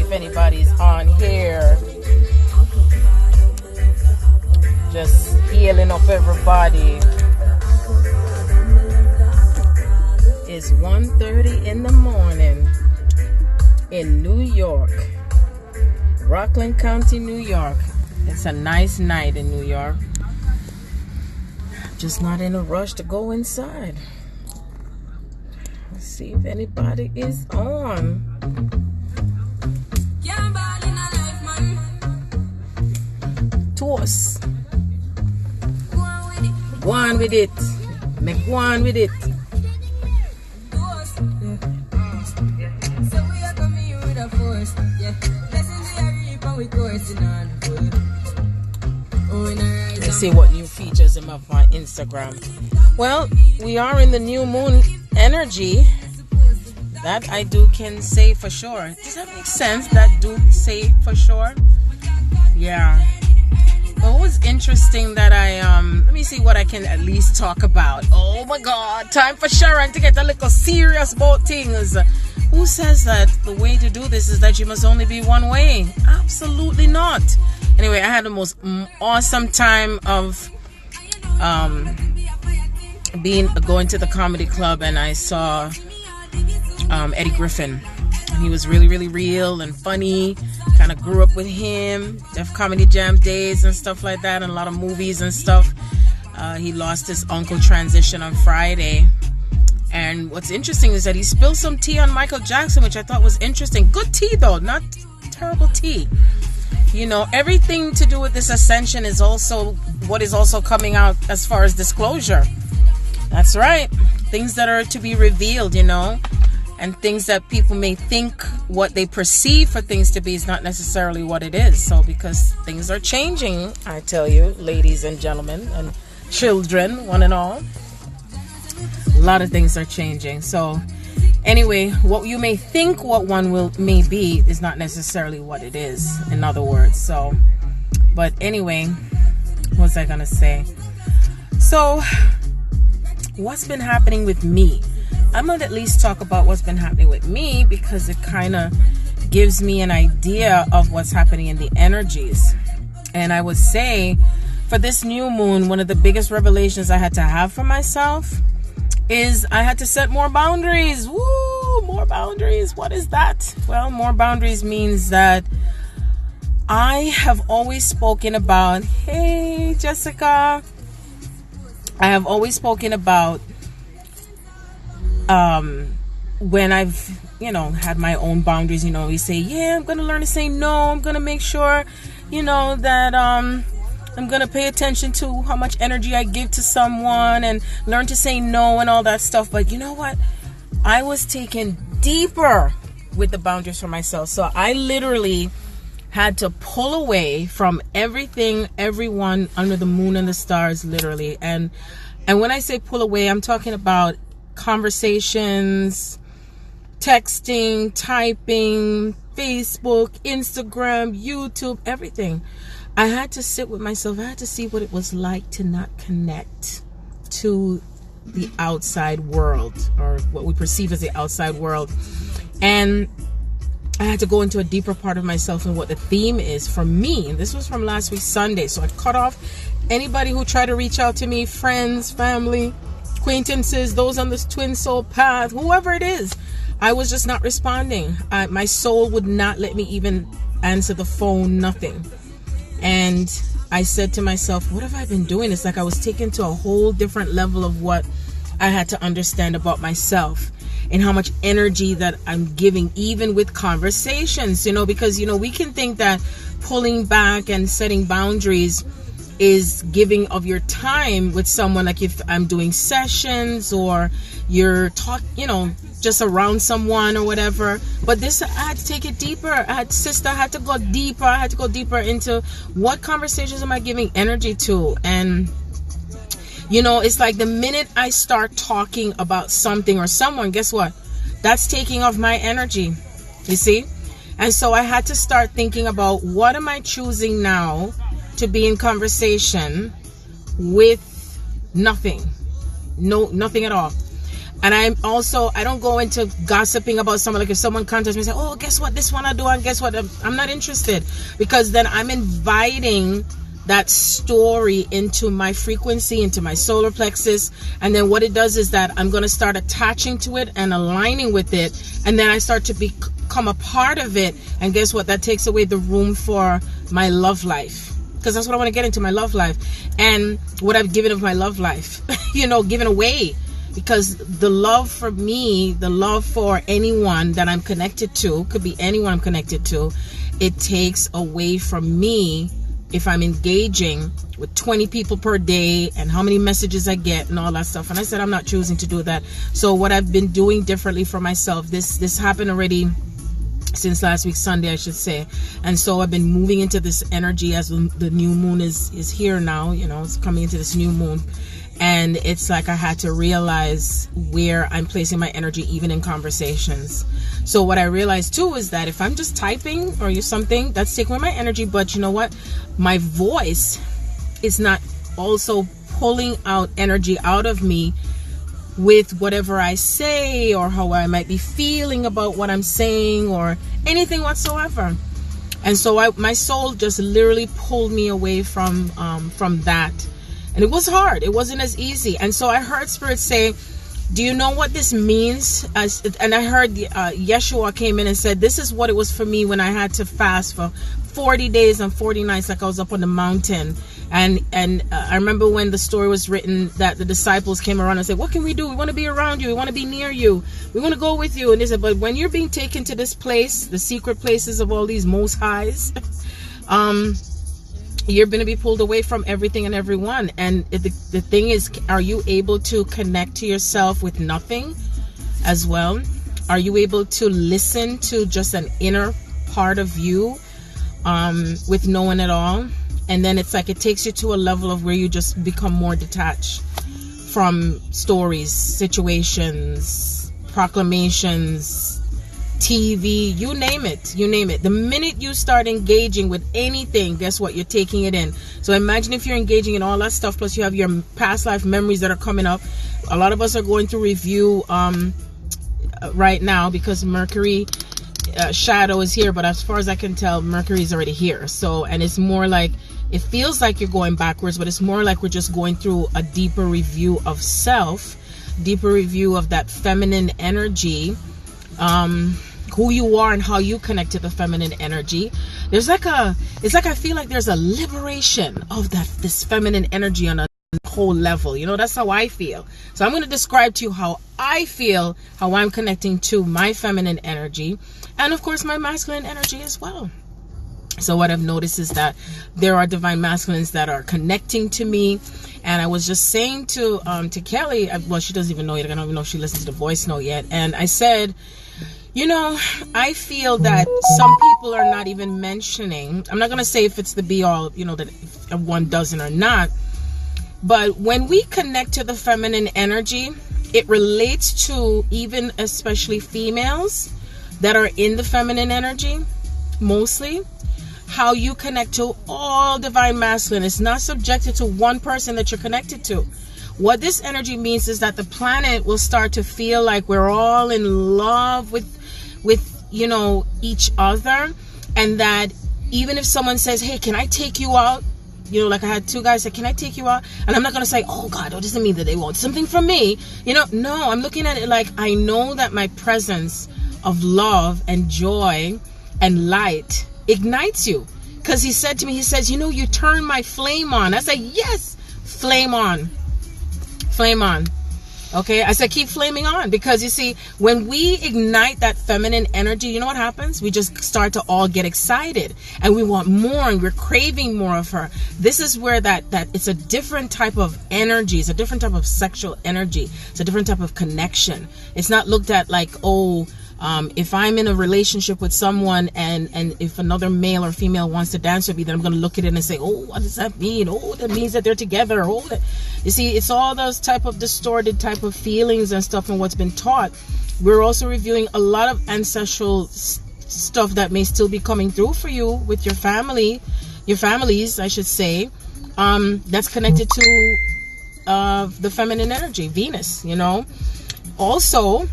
if anybody's on here. Just healing up everybody. It's 1:30 in the morning in New York, Rockland County, New York. It's a nice night in New York. Just not in a rush to go inside. Let's see if anybody is on. Toast. Go on with it. Make one with it. Let's see what new features I'm up on Instagram. Well, we are in the new moon energy. That I can say for sure. Does that make sense? That do say for sure? Yeah. Well, it was interesting that let me see what I can at least talk about. Oh my God, time for Sharon to get a little serious about things. Who says that the way to do this is that you must only be one way? Absolutely not. Anyway, I had the most awesome time of going to the comedy club, and I saw Eddie Griffin. He was really, really real and funny. Kind of grew up with him, Def Comedy Jam days and stuff like that, and a lot of movies and stuff. He lost his uncle transition on Friday. And what's interesting is that he spilled some tea on Michael Jackson, which I thought was interesting. Good tea, though, not terrible tea. You know, everything to do with this ascension is also what is also coming out as far as disclosure. That's right. Things that are to be revealed, you know, and things that people may think what they perceive for things to be is not necessarily what it is. So because things are changing, I tell you, ladies and gentlemen and children, one and all, a lot of things are changing. So anyway, what you may think what one may be is not necessarily what it is, in other words. So, but anyway, what was I gonna say? So, what's been happening with me? I'm gonna at least talk about what's been happening with me, because it kind of gives me an idea of what's happening in the energies. And I would say, for this new moon, one of the biggest revelations I had to have for myself is I had to set more boundaries. Woo, more boundaries. What is that? Well, more boundaries means that I have always spoken about, hey, Jessica, I have always spoken about when I've, had my own boundaries, we say, yeah, I'm going to learn to say no. I'm going to make sure, that, I'm going to pay attention to how much energy I give to someone and learn to say no and all that stuff. But you know what? I was taken deeper with the boundaries for myself. So I literally had to pull away from everything, everyone under the moon and the stars, literally. And when I say pull away, I'm talking about conversations, texting, typing, Facebook, Instagram, YouTube, everything. I had to sit with myself. I had to see what it was like to not connect to the outside world, or what we perceive as the outside world. And I had to go into a deeper part of myself and what the theme is for me. And this was from last week, Sunday. So I cut off anybody who tried to reach out to me, friends, family, acquaintances, those on this twin soul path, whoever it is. I was just not responding. My soul would not let me even answer the phone, nothing. And I said to myself, what have I been doing? It's like I was taken to a whole different level of what I had to understand about myself and how much energy that I'm giving, even with conversations, because, we can think that pulling back and setting boundaries is giving of your time with someone, like if I'm doing sessions or you're just around someone or whatever. But this, I had to take it deeper. I had to go deeper. I had to go deeper into what conversations am I giving energy to. And it's like the minute I start talking about something or someone, guess what? That's taking off my energy, you see? And so I had to start thinking about, what am I choosing now to be in conversation with? Nothing at all. And I don't go into gossiping about someone. Like if someone contacts me and say, oh, guess what, this one I do, and guess what, I'm not interested, because then I'm inviting that story into my frequency, into my solar plexus. And then what it does is that I'm going to start attaching to it and aligning with it. And then I start to become a part of it. And guess what? That takes away the room for my love life. Because that's what I want to get into, my love life. And what I've given of my love life, given away. Because the love for me, the love for anyone that I'm connected to, could be anyone I'm connected to, it takes away from me if I'm engaging with 20 people per day and how many messages I get and all that stuff. And I said I'm not choosing to do that. So what I've been doing differently for myself, this happened already since last week Sunday, I should say. And so I've been moving into this energy as the new moon is here now. It's coming into this new moon. And it's like I had to realize where I'm placing my energy, even in conversations. So what I realized too is that if I'm just typing or something, that's taking away my energy. But you know what? My voice is not also pulling out energy out of me with whatever I say or how I might be feeling about what I'm saying or anything whatsoever. And so my soul just literally pulled me away from that. And it was hard. It wasn't as easy. And so I heard Spirit say, do you know what this means? And I heard Yeshua came in and said, this is what it was for me when I had to fast for 40 days and 40 nights, like I was up on the mountain. And I remember when the story was written that the disciples came around and said, what can we do? We want to be around you. We want to be near you. We want to go with you. And they said, but when you're being taken to this place, the secret places of all these most highs, you're going to be pulled away from everything and everyone. And the thing is, are you able to connect to yourself with nothing as well? Are you able to listen to just an inner part of you with no one at all? And then it's like it takes you to a level of where you just become more detached from stories, situations, proclamations, TV, you name it. The minute you start engaging with anything, guess what? You're taking it in. So imagine if you're engaging in all that stuff, plus you have your past life memories that are coming up. A lot of us are going through review right now because Mercury shadow is here, but as far as I can tell, Mercury is already here. So, and it's more like, it feels like you're going backwards, but it's more like we're just going through a deeper review of self, deeper review of that feminine energy, who you are and how you connect to the feminine energy. It's like I feel like there's a liberation of this feminine energy on a whole level. That's how I feel. So I'm going to describe to you how I feel, how I'm connecting to my feminine energy, and of course my masculine energy as well. So what I've noticed is that there are divine masculines that are connecting to me. And I was just saying to Kelly, well, she doesn't even know yet. I don't even know if she listens to the voice note yet. And I said, I feel that some people are not even mentioning. I'm not going to say if it's the be all, that if one doesn't or not. But when we connect to the feminine energy, it relates to even especially females that are in the feminine energy, mostly. How you connect to all divine masculine. It's not subjected to one person that you're connected to. What this energy means is that the planet will start to feel like we're all in love with each other, and that even if someone says, hey, can I take you out? Like I had two guys say, can I take you out? And I'm not going to say, oh God, it doesn't mean that they want something from me. No, I'm looking at it like I know that my presence of love and joy and light ignites you. Because he said to me, you turn my flame on. I said, yes, flame on. Okay, I said, keep flaming on. Because you see, when we ignite that feminine energy, you know what happens? We just start to all get excited and we want more and we're craving more of her. This is where that it's a different type of energy. It's a different type of sexual energy. It's a different type of connection. It's not looked at like, if I'm in a relationship with someone and if another male or female wants to dance with me, then I'm going to look at it and say, oh, what does that mean? Oh, that means that they're together. Oh, you see, it's all those type of distorted type of feelings and stuff and what's been taught. We're also reviewing a lot of ancestral stuff that may still be coming through for you with your families, I should say, that's connected to the feminine energy, Venus, Also,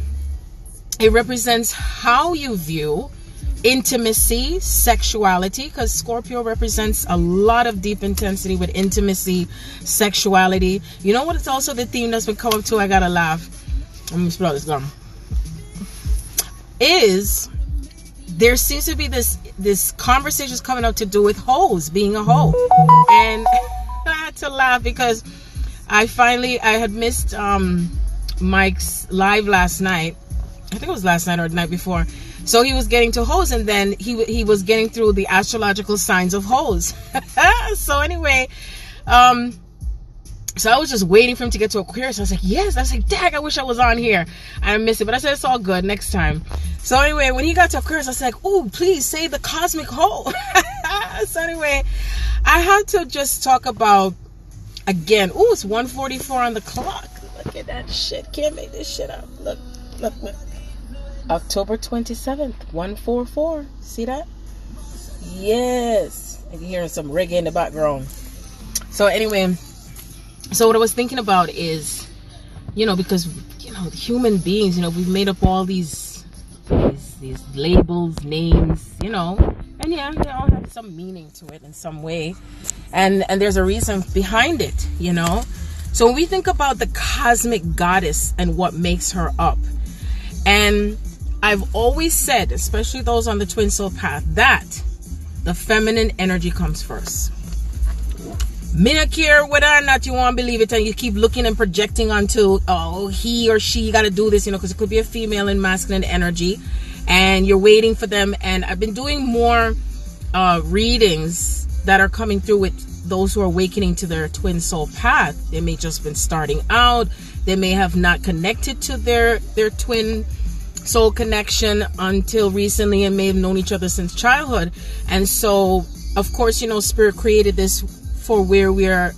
it represents how you view intimacy, sexuality, because Scorpio represents a lot of deep intensity with intimacy, sexuality. You know what? It's also the theme that's been coming up to. I gotta laugh. Let me spell this gum. Is there seems to be this conversations coming up to do with hoes, being a hoe, and I had to laugh because I had missed Mike's live last night. I think it was last night or the night before. So he was getting to hoes, and then he was getting through the astrological signs of hoes. So anyway, so I was just waiting for him to get to Aquarius. I was like, yes. I was like, dang, I wish I was on here. I missed it, but I said it's all good next time. So anyway, when he got to Aquarius, I was like, oh, please say the cosmic hoe. So anyway, I had to just talk about, again, oh, it's 1:44 on the clock. Look at that shit. Can't make this shit up. Look. October 27th, 144. See that? Yes. I can hear some reggae in the background. So anyway, so what I was thinking about is, because, human beings, we've made up all these labels, names, and yeah, they all have some meaning to it in some way. And there's a reason behind it, So when we think about the cosmic goddess and what makes her up, and I've always said, especially those on the twin soul path, that the feminine energy comes first. Me not care whether or not you want to believe it, and you keep looking and projecting onto, oh, he or she got to do this, because it could be a female and masculine energy, and you're waiting for them. And I've been doing more readings that are coming through with those who are awakening to their twin soul path. They may just been starting out. They may have not connected to their twin soul connection until recently, and may have known each other since childhood. And so, of course, Spirit created this for where we're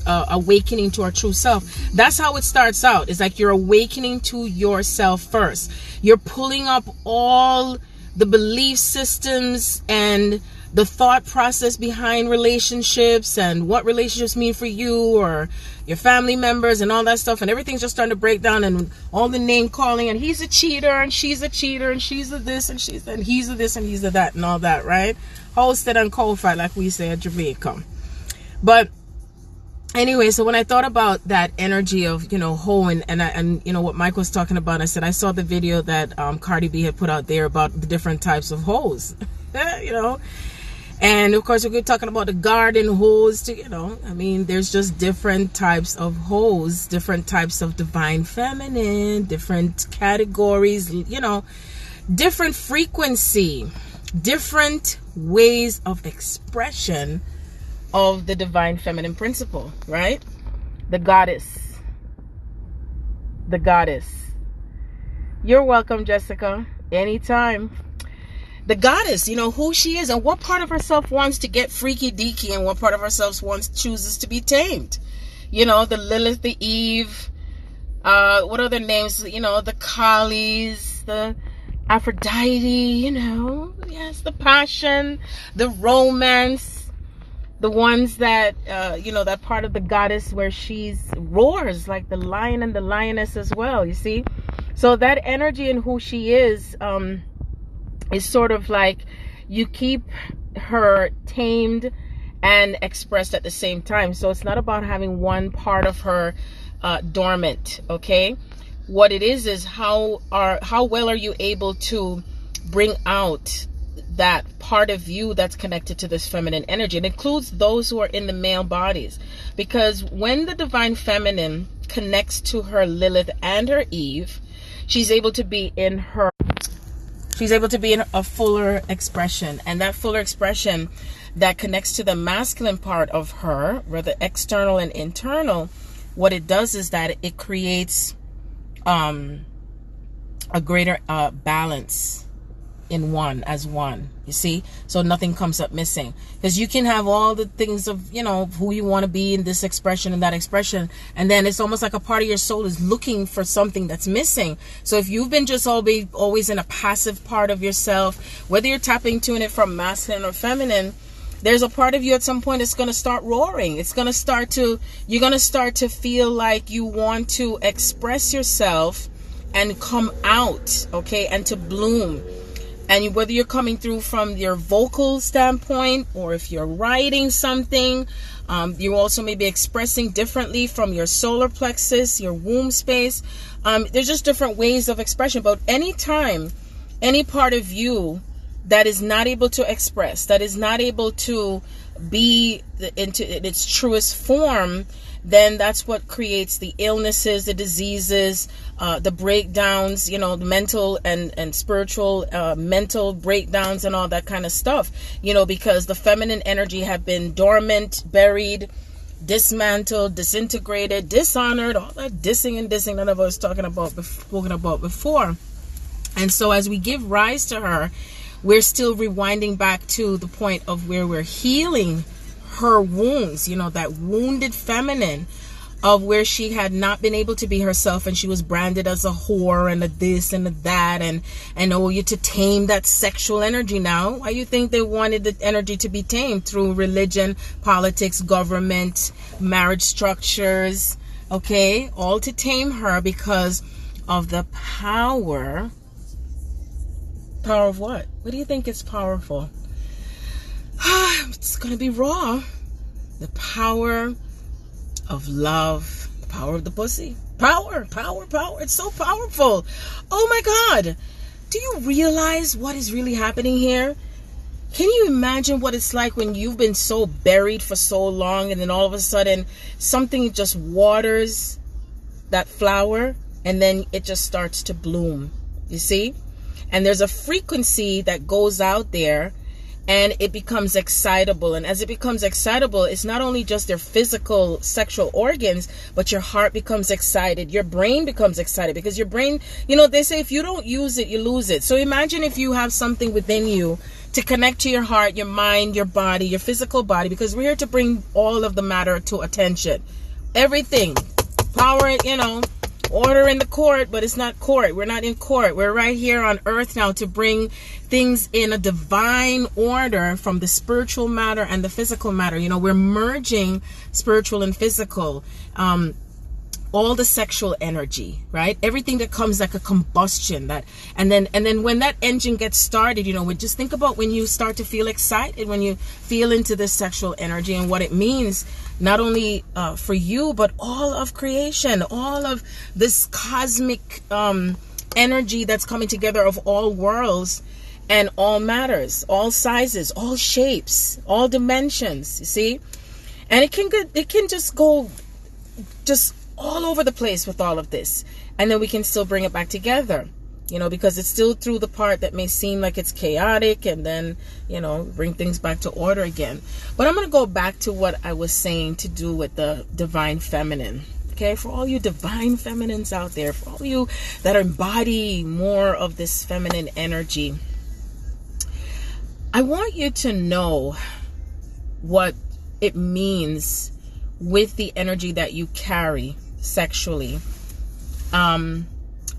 awakening to our true self. That's how it starts out. It's like you're awakening to yourself first. You're pulling up all the belief systems and the thought process behind relationships and what relationships mean for you or your family members and all that stuff, and everything's just starting to break down, and all the name calling, and he's a cheater and she's a cheater and she's a this and he's a this and he's a that and all that, right? Hosted and qualified, like we say at Jamaica. But anyway, so when I thought about that energy of, hoe and what Mike was talking about, I said I saw the video that Cardi B had put out there about the different types of hoes. And of course, we're talking about the garden hoes to, there's just different types of hoes, different types of divine feminine, different categories, different frequency, different ways of expression of the divine feminine principle, right? The goddess. You're welcome, Jessica. Anytime. The goddess, who she is and what part of herself wants to get freaky deaky and what part of herself chooses to be tamed. The Lilith, the Eve, what other names? The Kalis, the Aphrodite, yes, the passion, the romance, the ones that, that part of the goddess where she's roars like the lion and the lioness as well, you see? So that energy and who she is sort of like you keep her tamed and expressed at the same time. So it's not about having one part of her dormant, okay? What it is how well are you able to bring out that part of you that's connected to this feminine energy? It includes those who are in the male bodies, because when the divine feminine connects to her Lilith and her Eve, she's able to be in a fuller expression, and that fuller expression that connects to the masculine part of her, whether external and internal, what it does is that it creates a greater balance in one, you see? So nothing comes up missing, because you can have all the things of, who you want to be in this expression and that expression, and then it's almost like a part of your soul is looking for something that's missing. So if you've been just always in a passive part of yourself, whether you're tapping to it from masculine or feminine, there's a part of you at some point that's going to start roaring. It's going to start to, you're going to start to feel like you want to express yourself and come out, okay, and to bloom. And whether you're coming through from your vocal standpoint, or if you're writing something, you also may be expressing differently from your solar plexus, your womb space. There's just different ways of expression. But anytime any part of you that is not able to express, that is not able to be into its truest form, then that's what creates the illnesses, the diseases, the breakdowns, you know, the mental and spiritual, mental breakdowns and all that kind of stuff, you know, because the feminine energy have been dormant, buried, dismantled, disintegrated, dishonored, all that dissing and dissing that I was spoken about before. And so as we give rise to her, we're still rewinding back to the point of where we're healing her wounds, you know, that wounded feminine of where she had not been able to be herself, and she was branded as a whore and a this and a that, and oh, you to tame that sexual energy. Now, why you think they wanted the energy to be tamed? Through religion, politics, government, marriage structures, okay, all to tame her because of the power of what? What do you think is powerful? It's going to be raw. The power of love, the power of the pussy. Power. It's so powerful. Oh my God. Do you realize what is really happening here? Can you imagine what it's like when you've been so buried for so long, and then all of a sudden something just waters that flower, and then it just starts to bloom? You see? And there's a frequency that goes out there, and it becomes excitable. And as it becomes excitable, it's not only just their physical sexual organs, but your heart becomes excited. Your brain becomes excited, because your brain, you know, they say if you don't use it, you lose it. So imagine if you have something within you to connect to your heart, your mind, your body, your physical body, because we're here to bring all of the matter to attention. Everything. Power, you know, order in the court, but it's not court. We're not in court. We're right here on earth now to bring things in a divine order from the spiritual matter and the physical matter. You know, we're merging spiritual and physical, all the sexual energy, right? Everything that comes like a combustion, that, and then when that engine gets started, you know, just think about when you start to feel excited, when you feel into this sexual energy and what it means, not only for you, but all of creation, all of this cosmic energy that's coming together of all worlds and all matters, all sizes, all shapes, all dimensions, you see? And it can just go all over the place with all of this, and then we can still bring it back together, you know, because it's still through the part that may seem like it's chaotic, and then, you know, bring things back to order again. But I'm going to go back to what I was saying to do with the divine feminine. Okay, for all you divine feminines out there, for all you that embody more of this feminine energy, I want you to know what it means with the energy that you carry sexually, and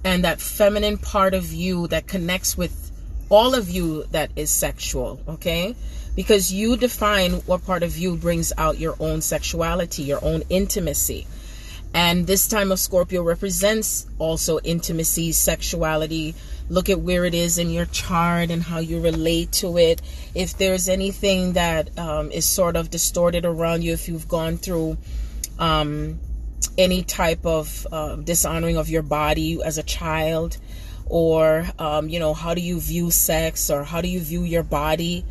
that feminine part of you that connects with all of you that is sexual, okay? Because you define what part of you brings out your own sexuality, your own intimacy. And this time of Scorpio represents also intimacy, sexuality. Look at where it is in your chart and how you relate to it. If there's anything that is sort of distorted around you, if you've gone through any type of dishonoring of your body as a child, or you know, how do you view sex, or how do you view your body?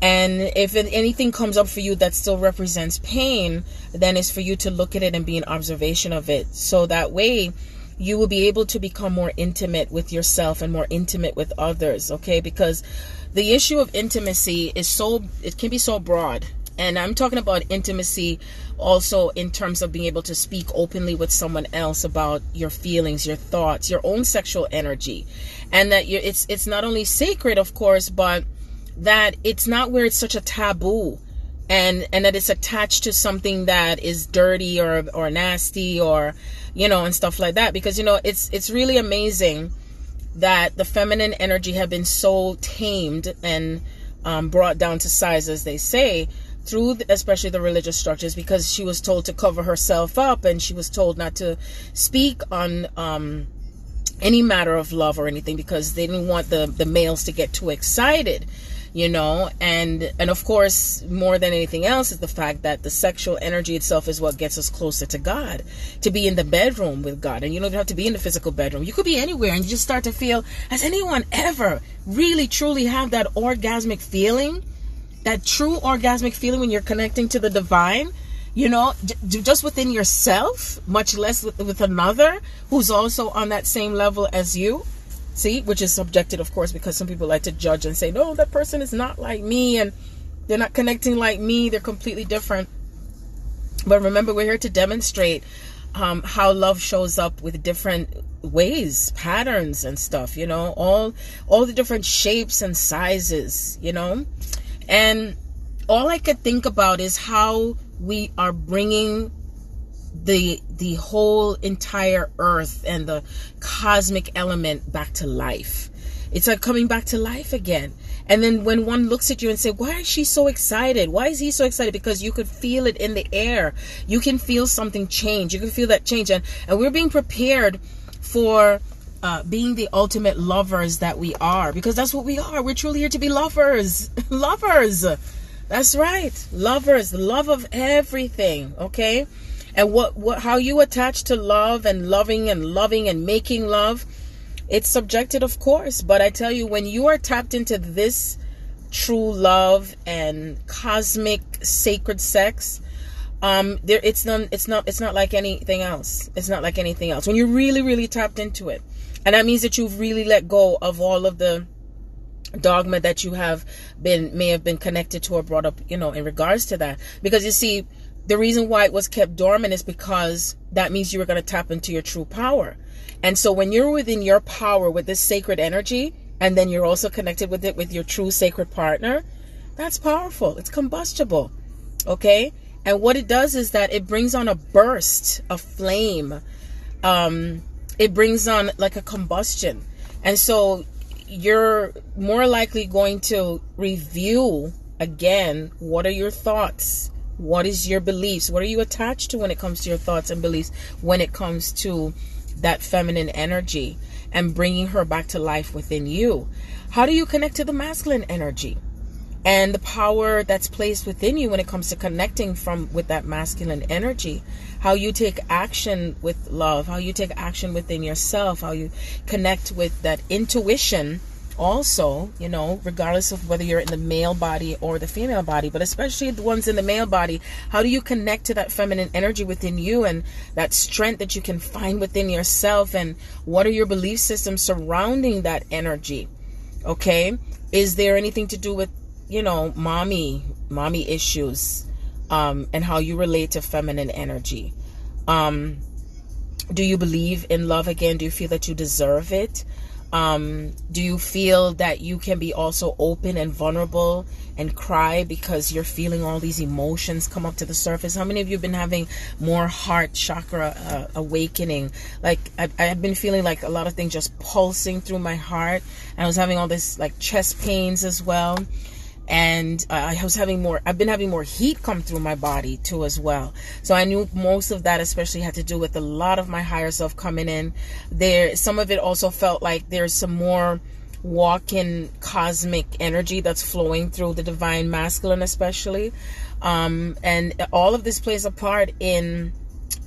And if anything comes up for you that still represents pain, then it's for you to look at it and be in observation of it, so that way you will be able to become more intimate with yourself and more intimate with others, okay? Because the issue of intimacy is it can be so broad. And I'm talking about intimacy also in terms of being able to speak openly with someone else about your feelings, your thoughts, your own sexual energy. And that it's not only sacred, of course, but that it's not where it's such a taboo, and that it's attached to something that is dirty or nasty, or, you know, and stuff like that. Because, you know, it's really amazing that the feminine energy have been so tamed and brought down to size, as they say, through especially the religious structures, because she was told to cover herself up, and she was told not to speak on any matter of love or anything, because they didn't want the males to get too excited, you know. And of course, more than anything else, is the fact that the sexual energy itself is what gets us closer to God, to be in the bedroom with God. And you don't have to be in the physical bedroom. You could be anywhere, and you just start to feel, has anyone ever really truly have that orgasmic feeling, that true orgasmic feeling when you're connecting to the divine, you know, just within yourself, much less with another who's also on that same level as you? See, which is subjective, of course, because some people like to judge and say, no, that person is not like me, and they're not connecting like me, they're completely different. But remember, we're here to demonstrate how love shows up with different ways, patterns and stuff, you know, all the different shapes and sizes, you know. And all I could think about is how we are bringing the whole entire earth and the cosmic element back to life. It's like coming back to life again. And then when one looks at you and say, why is she so excited? Why is he so excited? Because you could feel it in the air. You can feel something change. You can feel that change. And we're being prepared for being the ultimate lovers that we are, because that's what we are. We're truly here to be lovers. Lovers. That's right. Lovers. The love of everything. Okay. And how you attach to love and loving and making love, it's subjective, of course. But I tell you, when you are tapped into this true love and cosmic sacred sex, it's not like anything else. It's not like anything else. When you're really, really tapped into it. And that means that you've really let go of all of the dogma that you may have been connected to or brought up, you know, in regards to that. Because you see, the reason why it was kept dormant is because that means you were going to tap into your true power. And so when you're within your power with this sacred energy, and then you're also connected with it with your true sacred partner, that's powerful. It's combustible. Okay? And what it does is that it brings on a burst, a flame. It brings on like a combustion. And so you're more likely going to review again, what are your thoughts? What is your beliefs? What are you attached to when it comes to your thoughts and beliefs, when it comes to that feminine energy and bringing her back to life within you? How do you connect to the masculine energy and the power that's placed within you when it comes to connecting with that masculine energy? How you take action with love, how you take action within yourself, how you connect with that intuition also, you know, regardless of whether you're in the male body or the female body, but especially the ones in the male body. How do you connect to that feminine energy within you and that strength that you can find within yourself? And what are your belief systems surrounding that energy? Okay. Is there anything to do with, you know, mommy issues, and how you relate to feminine energy? Do you believe in love again? Do you feel that you deserve it? Do you feel that you can be also open and vulnerable and cry because you're feeling all these emotions come up to the surface? How many of you have been having more heart chakra awakening? Like I've been feeling like a lot of things just pulsing through my heart, and I was having all this like chest pains as well. And I've been having more heat come through my body too as well. So I knew most of that especially had to do with a lot of my higher self coming in there. Some of it also felt like there's some more walk-in cosmic energy that's flowing through the divine masculine especially. And all of this plays a part in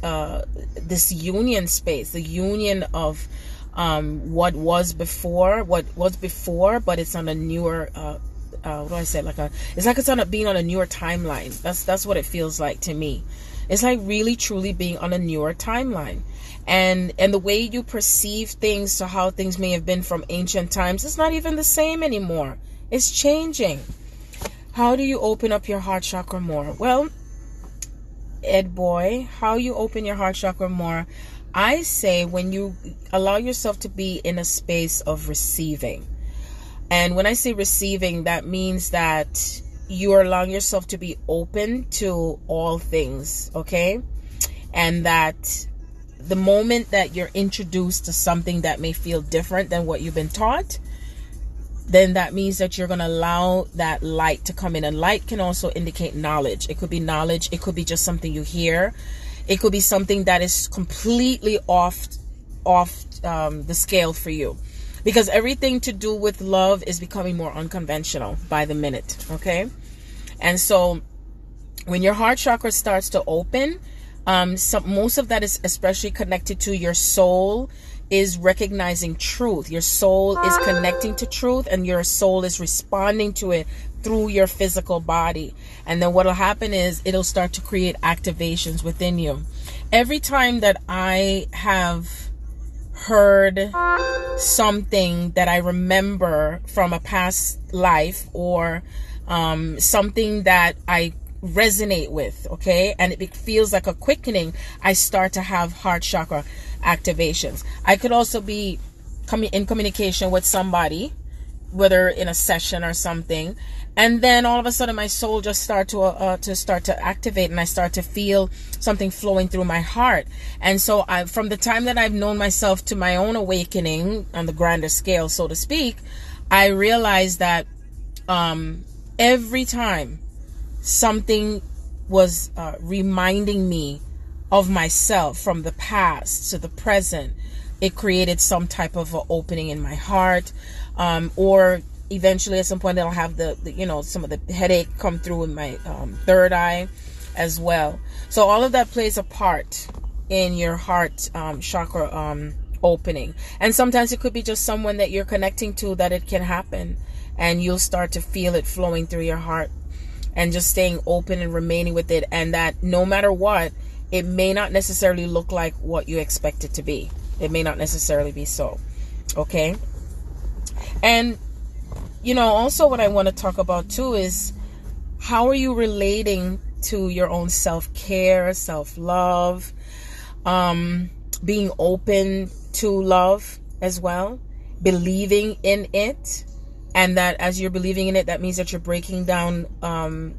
this union space, the union of what was before, but it's on a newer what do I say? It's like it's being on a newer timeline. That's what it feels like to me. It's like really truly being on a newer timeline, and the way you perceive things to how things may have been from ancient times, it's not even the same anymore. It's changing. How do you open up your heart chakra more? Well, Ed boy, how you open your heart chakra more? I say when you allow yourself to be in a space of receiving. And when I say receiving, that means that you are allowing yourself to be open to all things, okay? And that the moment that you're introduced to something that may feel different than what you've been taught, then that means that you're going to allow that light to come in. And light can also indicate knowledge. It could be knowledge. It could be just something you hear. It could be something that is completely off the scale for you. Because everything to do with love is becoming more unconventional by the minute. Okay? And so when your heart chakra starts to open, most of that is especially connected to your soul, is recognizing truth. Your soul is connecting to truth, and your soul is responding to it through your physical body. And then what will happen is it'll start to create activations within you. Every time that I have heard something that I remember from a past life, or something that I resonate with, okay, and it feels like a quickening, I start to have heart chakra activations. I could also be in communication with somebody, whether in a session or something, and then all of a sudden my soul just start to activate, and I start to feel something flowing through my heart. And so from the time that I've known myself to my own awakening on the grander scale, so to speak, I realized that every time something was reminding me of myself from the past to the present, it created some type of opening in my heart, or eventually at some point I'll have the some of the headache come through in my third eye as well. So all of that plays a part in your heart chakra opening. And sometimes it could be just someone that you're connecting to that it can happen, and you'll start to feel it flowing through your heart, and just staying open and remaining with it. And that no matter what, it may not necessarily look like what you expect it to be. It may not necessarily be so. Okay? And, also what I want to talk about too is, how are you relating to your own self-care, self-love, being open to love as well, believing in it. And that as you're believing in it, that means that you're breaking down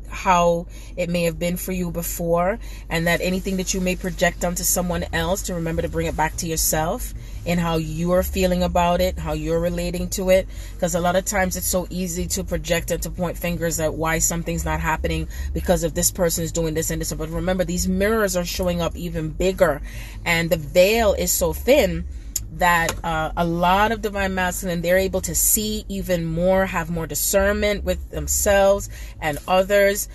how it may have been for you before, and that anything that you may project onto someone else, to remember to bring it back to yourself and how you're feeling about it, how you're relating to it. Because a lot of times it's so easy to project and to point fingers at why something's not happening because of this person is doing this and this. But remember, these mirrors are showing up even bigger, and the veil is so thin that a lot of divine masculine, they're able to see even more, have more discernment with themselves and others.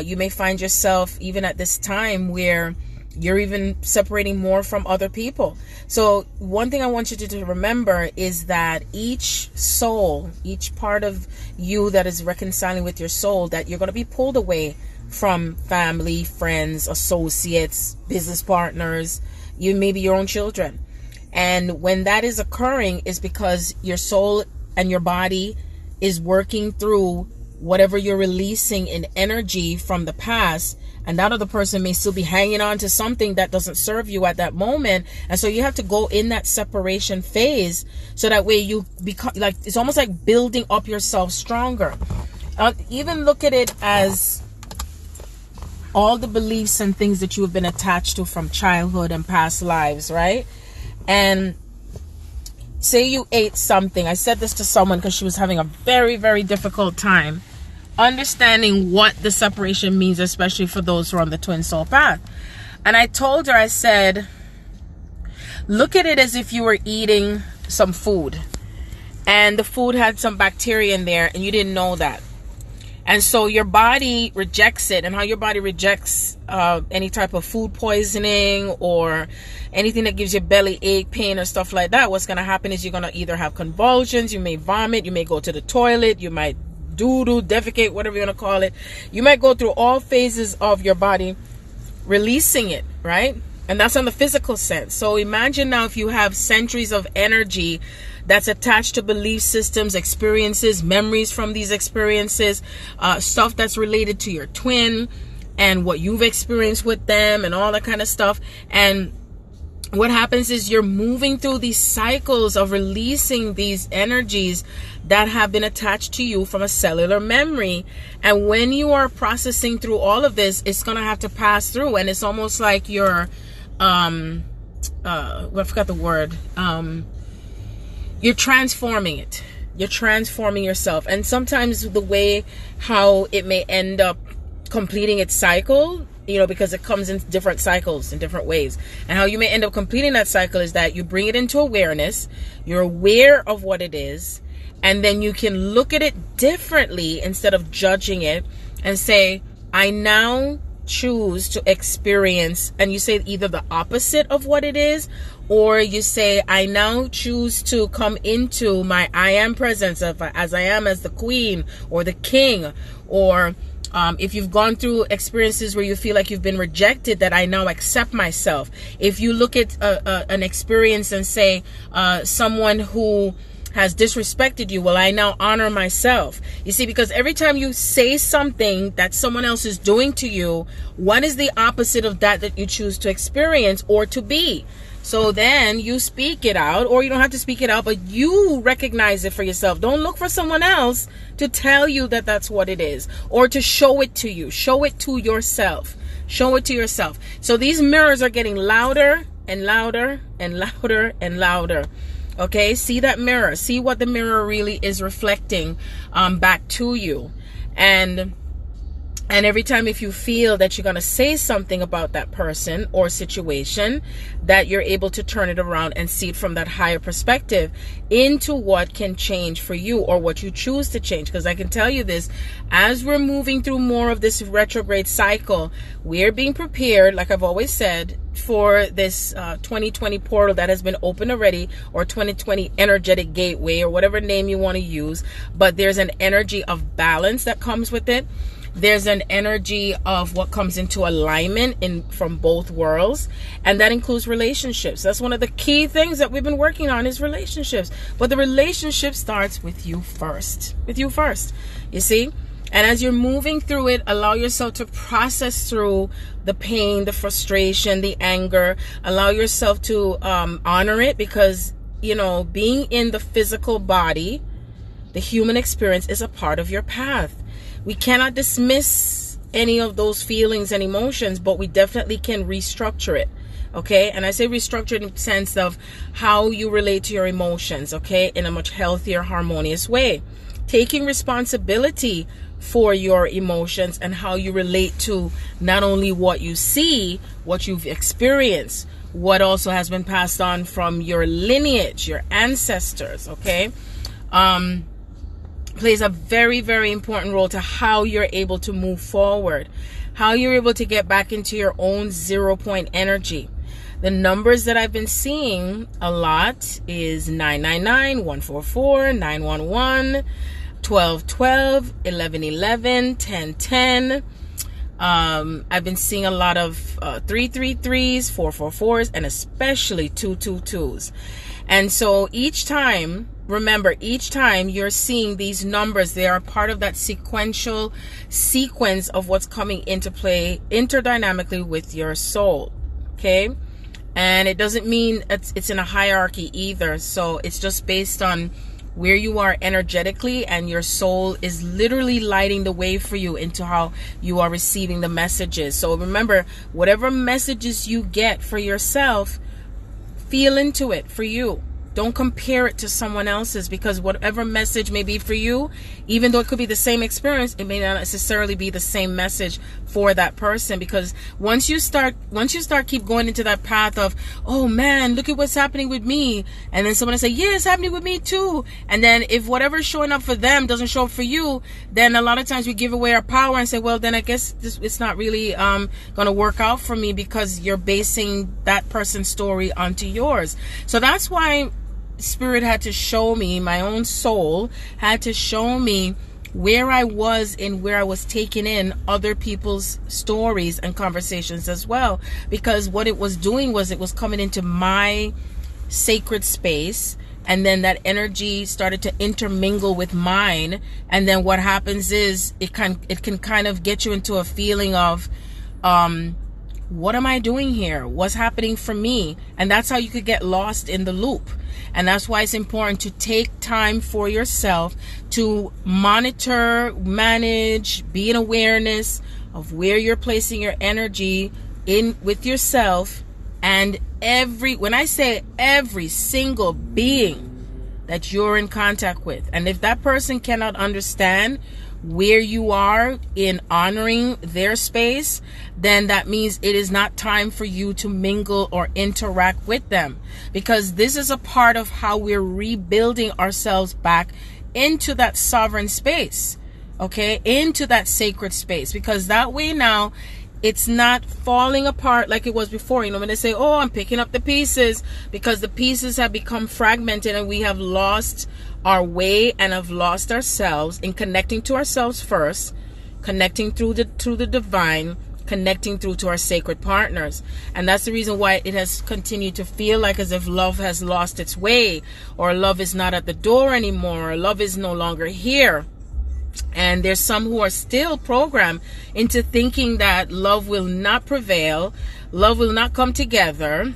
You may find yourself even at this time where you're even separating more from other people. So one thing I want you to remember is that each soul, each part of you that is reconciling with your soul, that you're going to be pulled away from family, friends, associates, business partners, you maybe your own children. And when that is occurring, is because your soul and your body is working through whatever you're releasing in energy from the past. And that other person may still be hanging on to something that doesn't serve you at that moment. And so you have to go in that separation phase, so that way you become like, it's almost like building up yourself stronger. Even look at it as all the beliefs and things that you have been attached to from childhood and past lives, right? And say you ate something. I said this to someone because she was having a very, very difficult time understanding what the separation means, especially for those who are on the twin soul path. And I told her, I said, look at it as if you were eating some food, and the food had some bacteria in there, and you didn't know that. And so your body rejects it, and how your body rejects any type of food poisoning or anything that gives you belly ache, pain, or stuff like that. What's going to happen is you're going to either have convulsions, you may vomit, you may go to the toilet, you might doo-doo, defecate, whatever you want to call it. You might go through all phases of your body releasing it, right? And that's on the physical sense. So imagine now if you have centuries of energy that's attached to belief systems, experiences, memories from these experiences, stuff that's related to your twin and what you've experienced with them and all that kind of stuff. And what happens is you're moving through these cycles of releasing these energies that have been attached to you from a cellular memory. And when you are processing through all of this, it's going to have to pass through. And it's almost like you're, I forgot the word, you're transforming it. you're transforming yourself. And sometimes the way how it may end up completing its cycle, because it comes in different cycles in different ways, and how you may end up completing that cycle is that you bring it into awareness, you're aware of what it is, and then you can look at it differently instead of judging it and say, I now choose to experience, and you say either the opposite of what it is, or you say, I now choose to come into my I am presence of as I am as the queen or the king, or if you've gone through experiences where you feel like you've been rejected, that I now accept myself. If you look at an experience and say someone who has disrespected you, well, I now honor myself. You see, because every time you say something that someone else is doing to you, what is the opposite of that you choose to experience or to be? So then you speak it out, or you don't have to speak it out, but you recognize it for yourself. Don't look for someone else to tell you that that's what it is, or to show it to you. Show it to yourself. Show it to yourself. So these mirrors are getting louder and louder and louder and louder. Okay, see that mirror. See what the mirror really is reflecting back to you. And every time if you feel that you're going to say something about that person or situation, that you're able to turn it around and see it from that higher perspective into what can change for you, or what you choose to change. Because I can tell you this, as we're moving through more of this retrograde cycle, we're being prepared, like I've always said, for this 2020 portal that has been open already, or 2020 energetic gateway, or whatever name you want to use. But there's an energy of balance that comes with it. There's an energy of what comes into alignment from both worlds, and that includes relationships. That's one of the key things that we've been working on, is relationships. But the relationship starts with you first. With you first, you see? And as you're moving through it, allow yourself to process through the pain, the frustration, the anger. Allow yourself to honor it, because, being in the physical body, the human experience is a part of your path. We cannot dismiss any of those feelings and emotions, but we definitely can restructure it. Okay, and I say restructure in the sense of how you relate to your emotions, okay, in a much healthier, harmonious way. Taking responsibility for your emotions and how you relate to not only what you see, what you've experienced, what also has been passed on from your lineage, your ancestors, okay, plays a very, very important role to how you're able to move forward, how you're able to get back into your own 0 point energy. The numbers that I've been seeing a lot is 999, 144, 911, 1212, 1111, 1010. I've been seeing a lot of 333s, 444s, and especially 222s. And so each time, remember, each time you're seeing these numbers, they are part of that sequential sequence of what's coming into play interdynamically with your soul. Okay? And it doesn't mean it's in a hierarchy either. So it's just based on where you are energetically, and your soul is literally lighting the way for you into how you are receiving the messages. So remember, whatever messages you get for yourself, feel into it for you. Don't compare it to someone else's, because whatever message may be for you, even though it could be the same experience, it may not necessarily be the same message for that person. Because once you start keep going into that path of, oh man, look at what's happening with me, and then someone will say, yeah, it's happening with me too, and then if whatever's showing up for them doesn't show up for you, then a lot of times we give away our power and say, well, then I guess it's not really gonna work out for me, because you're basing that person's story onto yours. So that's why Spirit had to show me, my own soul had to show me where I was and where I was taking in other people's stories and conversations as well. Because what it was doing was it was coming into my sacred space, and then that energy started to intermingle with mine. And then what happens is it can kind of get you into a feeling of, what am I doing here? What's happening for me? And that's how you could get lost in the loop. And that's why it's important to take time for yourself to monitor, manage, be in awareness of where you're placing your energy in with yourself. And when I say every single being that you're in contact with. And if that person cannot understand where you are in honoring their space, then that means it is not time for you to mingle or interact with them, because this is a part of how we're rebuilding ourselves back into that sovereign space, okay, into that sacred space, because that way now it's not falling apart like it was before. You know, when they say, oh, I'm picking up the pieces, because the pieces have become fragmented and we have lost our way and have lost ourselves in connecting to ourselves first, connecting through the divine, connecting through to our sacred partners. And that's the reason why it has continued to feel like as if love has lost its way, or love is not at the door anymore, or love is no longer here. And there's some who are still programmed into thinking that love will not prevail, love will not come together.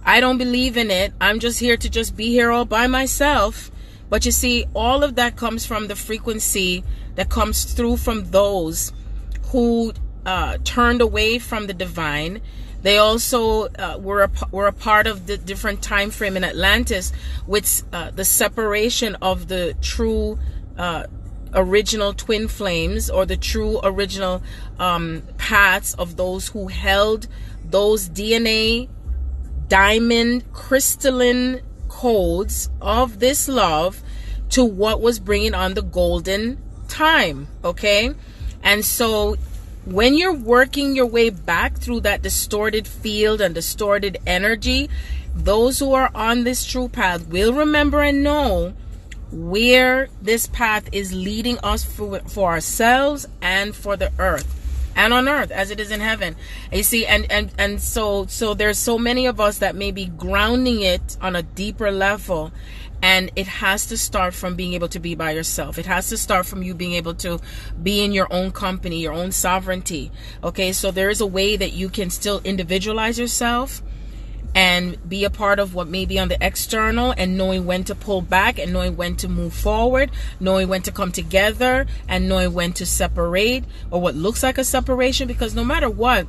I don't believe in it. I'm just here to just be here all by myself. But you see, all of that comes from the frequency that comes through from those who turned away from the divine. They also were a part of the different time frame in Atlantis, with the separation of the true original twin flames, or the true original paths of those who held those DNA diamond crystalline codes of this love to what was bringing on the golden time. Okay, and so when you're working your way back through that distorted field and distorted energy, those who are on this true path will remember and know where this path is leading us for ourselves and for the earth, and on earth as it is in heaven. And you see, and so there's so many of us that may be grounding it on a deeper level, and it has to start from being able to be by yourself. It has to start from you being able to be in your own company, your own sovereignty. Okay, so there is a way that you can still individualize yourself and be a part of what may be on the external, and knowing when to pull back, and knowing when to move forward, knowing when to come together, and knowing when to separate, or what looks like a separation, because no matter what,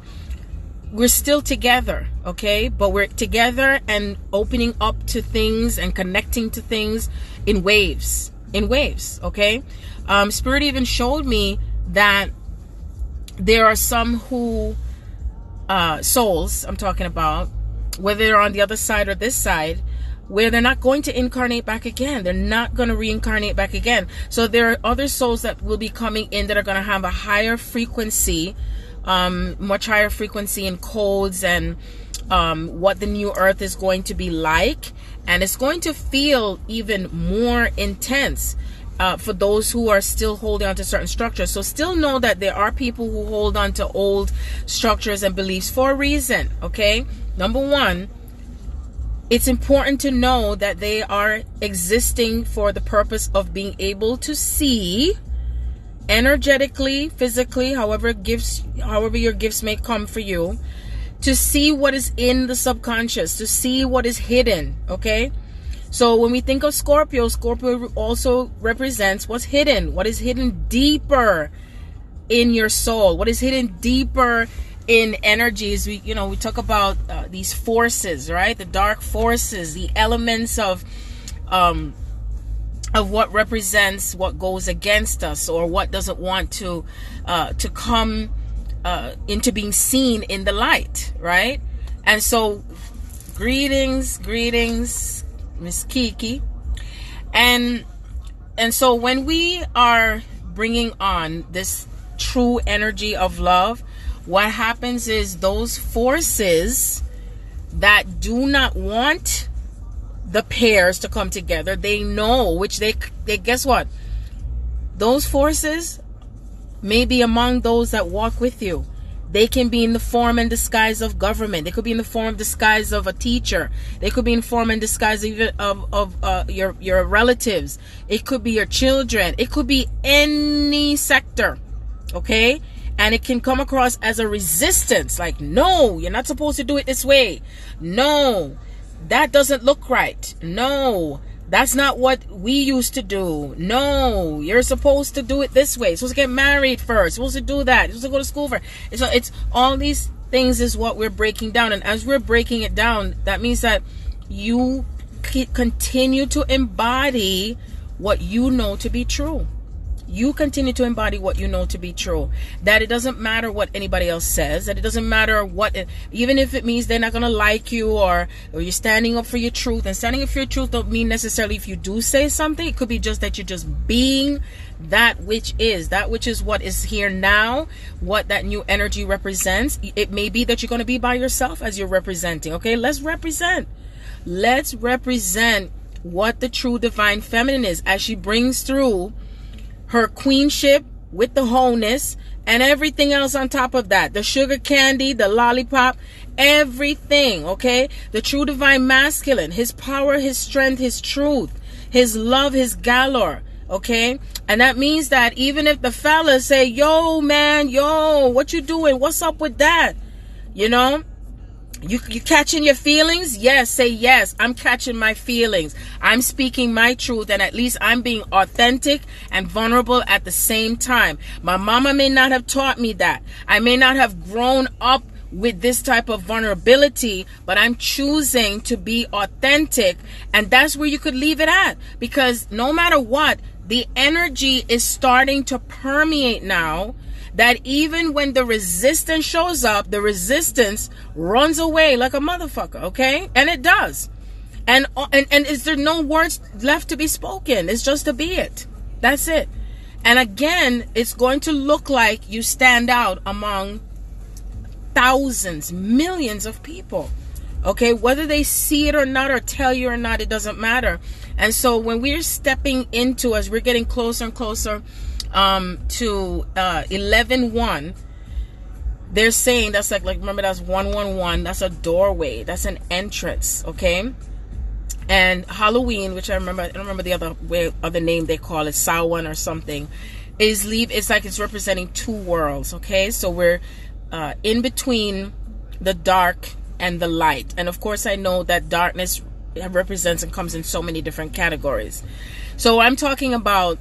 we're still together, okay? But we're together and opening up to things and connecting to things in waves, okay? Spirit even showed me that there are some who, souls I'm talking about, whether they're on the other side or this side, where they're not going to incarnate back again. They're not going to reincarnate back again. So there are other souls that will be coming in that are going to have a higher frequency, much higher frequency in codes, and what the new earth is going to be like. And it's going to feel even more intense for those who are still holding on to certain structures. So still know that there are people who hold on to old structures and beliefs for a reason, okay? Number one, it's important to know that they are existing for the purpose of being able to see energetically, physically, however your gifts may come for you, to see what is in the subconscious, to see what is hidden, okay? So when we think of Scorpio, Scorpio also represents what's hidden, what is hidden deeper in your soul, what is hidden deeper in energies. We talk about these forces, right? The dark forces, the elements of what represents what goes against us, or what doesn't want to come into being seen in the light, right? And so greetings, Miss Kiki. And so when we are bringing on this true energy of love, what happens is those forces that do not want the pairs to come together, they know, which they guess what? Those forces may be among those that walk with you. They can be in the form and disguise of government. They could be in the form and disguise of a teacher. They could be in form and disguise even of your relatives. It could be your children. It could be any sector, okay? And it can come across as a resistance, like, no, you're not supposed to do it this way. No, that doesn't look right. No, that's not what we used to do. No, you're supposed to do it this way. You're supposed to get married first. You're supposed to do that. You're supposed to go to school first. So it's all these things is what we're breaking down. And as we're breaking it down, that means that you continue to embody what you know to be true. You continue to embody what you know to be true. That it doesn't matter what anybody else says. That it doesn't matter what, even if it means they're not going to like you, or you're standing up for your truth. And standing up for your truth don't mean necessarily if you do say something. It could be just that you're just being that which is. That which is what is here now, what that new energy represents. It may be that you're going to be by yourself as you're representing. Okay, let's represent. Let's represent what the true divine feminine is as she brings through her queenship with the wholeness and everything else on top of that. The sugar candy, the lollipop, everything, okay? The true divine masculine, his power, his strength, his truth, his love, his galore, okay? And that means that even if the fellas say, yo, man, yo, what you doing? What's up with that? You know? You catching your feelings? Yes, say yes. I'm catching my feelings. I'm speaking my truth, and at least I'm being authentic and vulnerable at the same time. My mama may not have taught me that. I may not have grown up with this type of vulnerability, but I'm choosing to be authentic, and that's where you could leave it at, because no matter what, the energy is starting to permeate now. That even when the resistance shows up, the resistance runs away like a motherfucker, okay? And it does. And is there no words left to be spoken? It's just to be it. That's it. And again, it's going to look like you stand out among thousands, millions of people, okay? Whether they see it or not, or tell you or not, it doesn't matter. And so when we're stepping into, as we're getting closer and closer to 11-1, they're saying that's like remember, that's 111, that's a doorway, that's an entrance, okay? And Halloween, which I don't remember the other name they call it, Samhain or something, it's like it's representing two worlds, okay? So we're in between the dark and the light. And of course I know that darkness represents and comes in so many different categories. So I'm talking about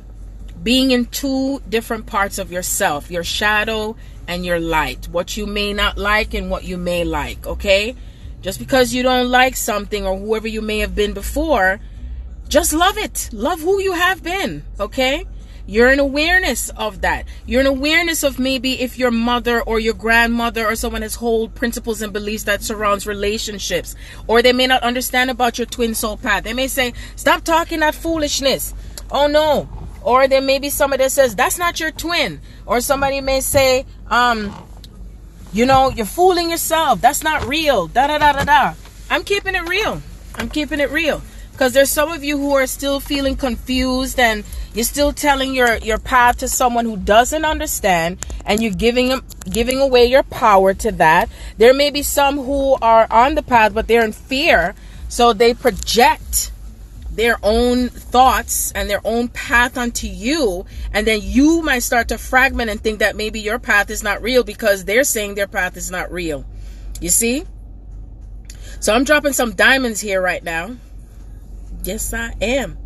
being in two different parts of yourself, your shadow and your light, what you may not like and what you may like, okay? Just because you don't like something or whoever you may have been before, just love it. Love who you have been, okay? You're in awareness of that. You're in awareness of maybe if your mother or your grandmother or someone has hold principles and beliefs that surrounds relationships, or they may not understand about your twin soul path. They may say, stop talking that foolishness. Oh no. Or there may be somebody that says, that's not your twin. Or somebody may say, you know, you're fooling yourself. That's not real. Da da da da da. I'm keeping it real. I'm keeping it real. Because there's some of you who are still feeling confused, and you're still telling your path to someone who doesn't understand, and you're giving away your power to that. There may be some who are on the path, but they're in fear. So they project their own thoughts and their own path onto you, and then you might start to fragment and think that maybe your path is not real because they're saying their path is not real. You see? So I'm dropping some diamonds here right now. Yes, I am.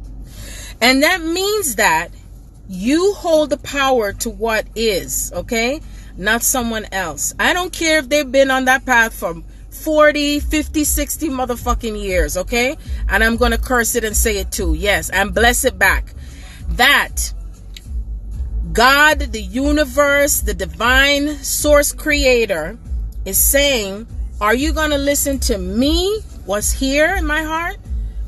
And that means that you hold the power to what is, okay? Not someone else. I don't care if they've been on that path for 40, 50, 60 motherfucking years, okay? And I'm going to curse it and say it too. Yes, and bless it back. That God, the universe, the divine source creator is saying, are you going to listen to me, what's here in my heart?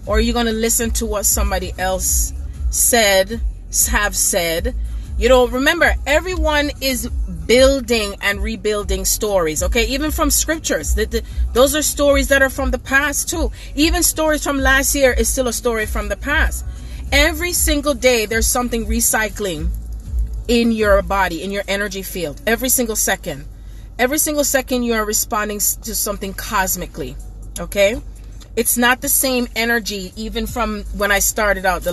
Or are you going to listen to what somebody else have said? You know, remember, everyone is building and rebuilding stories, okay? Even from scriptures. Those are stories that are from the past too. Even stories from last year is still a story from the past. Every single day, there's something recycling in your body, in your energy field. Every single second. Every single second, you are responding to something cosmically, okay? It's not the same energy, even from when I started out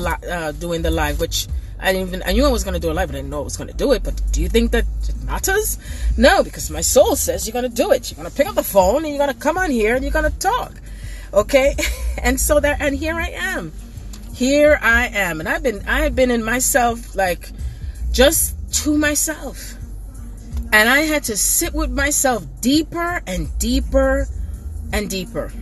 doing the live, which I knew I was going to do a live, but I didn't know I was going to do it. But do you think that it matters? No, because my soul says you're going to do it. You're going to pick up the phone and you're going to come on here and you're going to talk. Okay? And so and here I am. Here I am. And I have been in myself, like, just to myself. And I had to sit with myself deeper and deeper and deeper.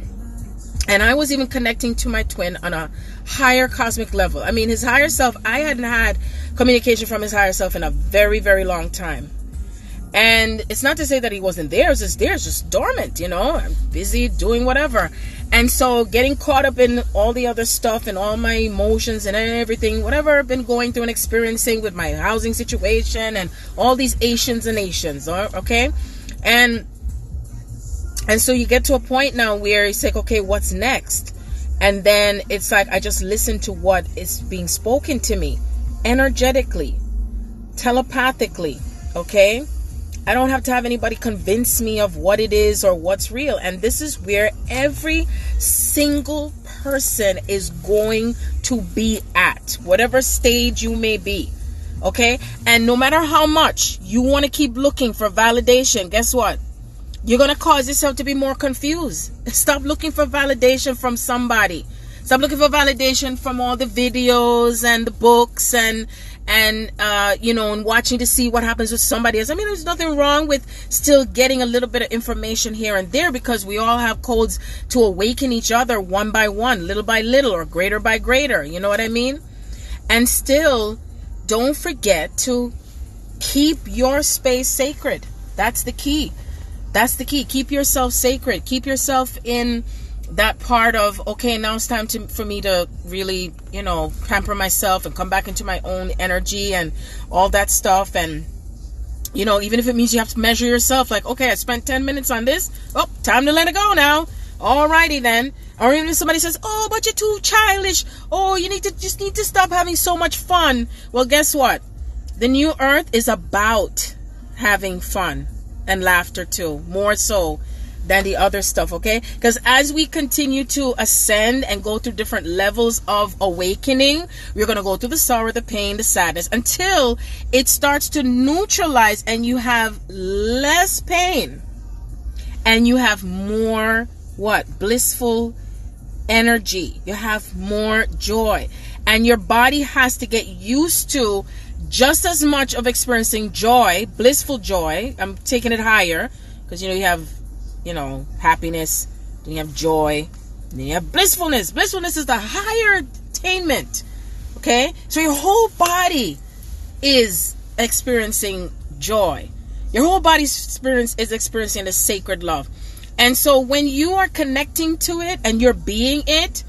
And I was even connecting to my twin on a higher cosmic level. I mean, his higher self, I hadn't had communication from his higher self in a very, very long time. And it's not to say that he wasn't there. It's just there. It's just dormant, you know. I'm busy doing whatever. And so getting caught up in all the other stuff and all my emotions and everything, whatever I've been going through and experiencing with my housing situation and all these Asians and nations, okay? And so you get to a point now where it's like, okay, what's next? And then it's like, I just listen to what is being spoken to me energetically, telepathically, okay? I don't have to have anybody convince me of what it is or what's real. And this is where every single person is going to be at, whatever stage you may be, okay? And no matter how much you want to keep looking for validation, guess what? You're going to cause yourself to be more confused. Stop looking for validation from somebody. Stop looking for validation from all the videos and the books and you know, and watching to see what happens with somebody else. I mean, there's nothing wrong with still getting a little bit of information here and there, because we all have codes to awaken each other one by one, little by little, or greater by greater. You know what I mean? And still, don't forget to keep your space sacred. That's the key. That's the key. Keep yourself sacred. Keep yourself in that part of, okay, now it's time for me to really, you know, pamper myself and come back into my own energy and all that stuff. And, you know, even if it means you have to measure yourself, like, okay, I spent 10 minutes on this. Oh, time to let it go now. Alrighty then. Or even if somebody says, oh, but you're too childish. Oh, you need to stop having so much fun. Well, guess what? The new earth is about having fun and laughter too, more so than the other stuff, okay? Because as we continue to ascend and go through different levels of awakening, we're going to go through the sorrow, the pain, the sadness, until it starts to neutralize and you have less pain and you have more, what? Blissful energy. You have more joy. And your body has to get used to just as much of experiencing joy, blissful joy. I'm taking it higher because, you know, you have, you know, happiness, then you have joy, then you have blissfulness. Blissfulness is the higher attainment, okay? So your whole body is experiencing joy. Your whole body's is experiencing the sacred love. And so when you are connecting to it and you're being it,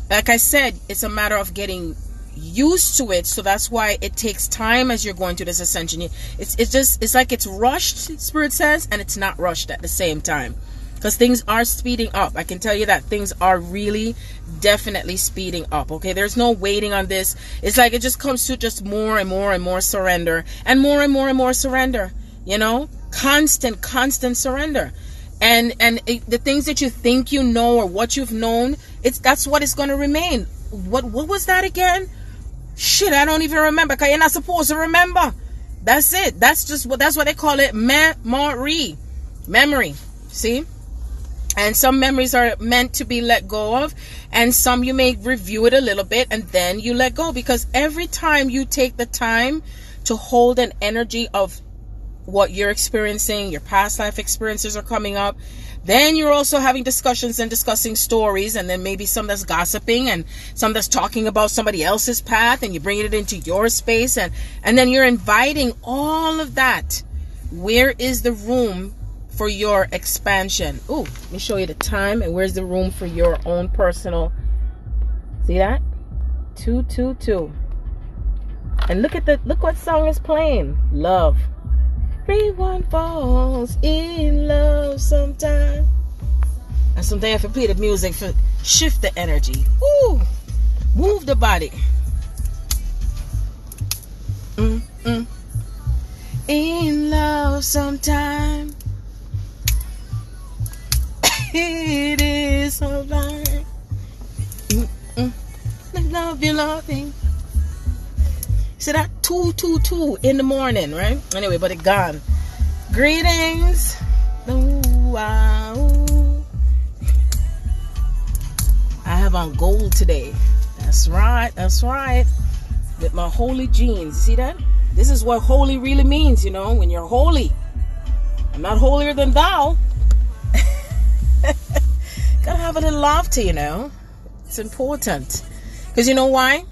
like I said, it's a matter of getting used to it. So that's why it takes time as you're going through this ascension. It's like it's rushed, Spirit says, and it's not rushed at the same time, because things are speeding up. I can tell you that things are really definitely speeding up, okay? There's no waiting on this. It's like it just comes to just more and more and more surrender, and more and more and more surrender, you know, constant surrender. And the things that you think you know or what you've known, that's what it's going to remain. What was that again? Shit, I don't even remember, because you're not supposed to remember. That's it. That's what they call it, memory. See? And some memories are meant to be let go of, and some you may review it a little bit and then you let go, because every time you take the time to hold an energy of what you're experiencing, your past life experiences are coming up, then you're also having discussions and discussing stories, and then maybe some that's gossiping and some that's talking about somebody else's path, and you're bringing it into your space, and then you're inviting all of that. Where is the room for your expansion? Ooh, let me show you the time, and where's the room for your own personal, see that? 222. And look what song is playing. Love. Everyone falls in love sometime. And sometimes I have to play the music for shift the energy. Ooh, move the body. In love sometime. It is so blind. Love you, loving. So that 222 in the morning, right? Anyway, but it gone. Greetings. Ooh, wow. I have on gold today. That's right. With my holy jeans. See that? This is what holy really means, you know, when you're holy. I'm not holier than thou. Gotta have a little laughter, you know. It's important. Because you know why?